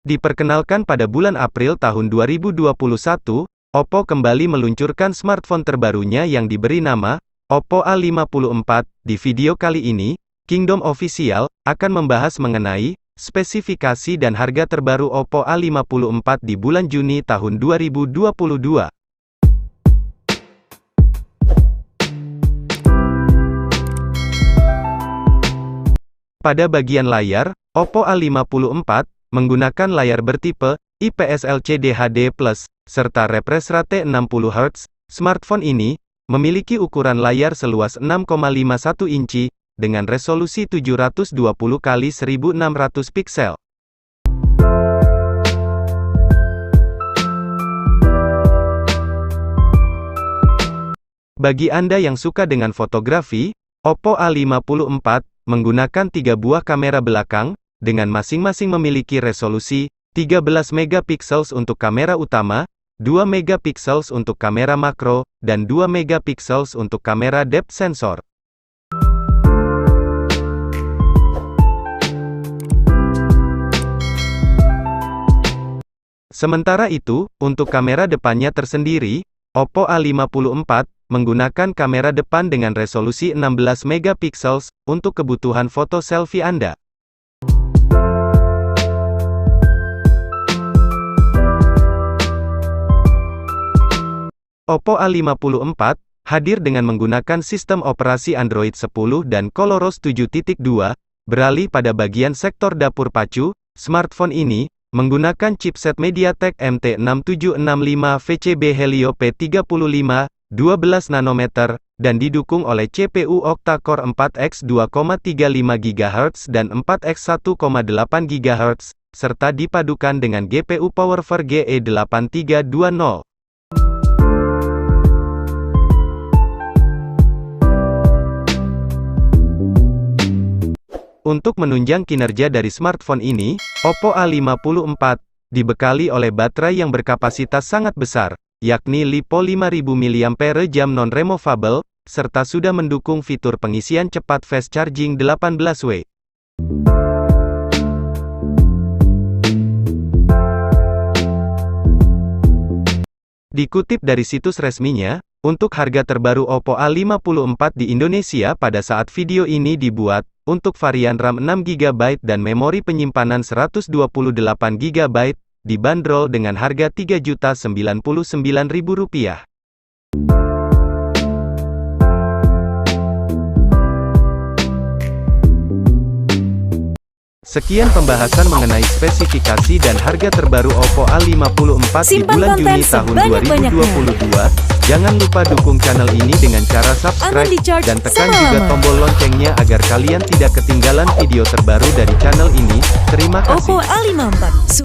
Diperkenalkan pada bulan April tahun 2021, Oppo kembali meluncurkan smartphone terbarunya yang diberi nama Oppo A54. Di video kali ini, Kingdom Official akan membahas mengenai spesifikasi dan harga terbaru Oppo A54 di bulan Juni tahun 2022. Pada bagian layar, Oppo A54 menggunakan layar bertipe IPS LCD HD+, serta refresh rate 60 Hz. Smartphone ini memiliki ukuran layar seluas 6,51 inci dengan resolusi 720 x 1600 piksel. Bagi Anda yang suka dengan fotografi, Oppo A54 menggunakan 3 buah kamera belakang dengan masing-masing memiliki resolusi 13 megapiksel untuk kamera utama, 2 megapiksel untuk kamera makro, dan 2 megapiksel untuk kamera depth sensor. Sementara itu, untuk kamera depannya tersendiri, Oppo A54 menggunakan kamera depan dengan resolusi 16 megapiksel untuk kebutuhan foto selfie Anda. Oppo A54 hadir dengan menggunakan sistem operasi Android 10 dan ColorOS 7.2, beralih pada bagian sektor dapur pacu. Smartphone ini menggunakan chipset MediaTek MT6765 VCB Helio P35 12 nanometer, dan didukung oleh CPU octa-core 4x 2,35 GHz dan 4x 1,8 GHz, serta dipadukan dengan GPU PowerVer GE8320. Untuk menunjang kinerja dari smartphone ini, Oppo A54 dibekali oleh baterai yang berkapasitas sangat besar, yakni LiPo 5000 mAh non-removable, serta sudah mendukung fitur pengisian cepat fast charging 18W. Dikutip dari situs resminya, untuk harga terbaru Oppo A54 di Indonesia pada saat video ini dibuat, untuk varian RAM 6GB dan memori penyimpanan 128GB, dibanderol dengan harga Rp3.099.000. Sekian pembahasan mengenai spesifikasi dan harga terbaru Oppo A54 di bulan Juni tahun 2022. Jangan lupa dukung channel ini dengan cara subscribe, dan tekan juga tombol loncengnya agar kalian tidak ketinggalan video terbaru dari channel ini. Terima kasih. Oppo A54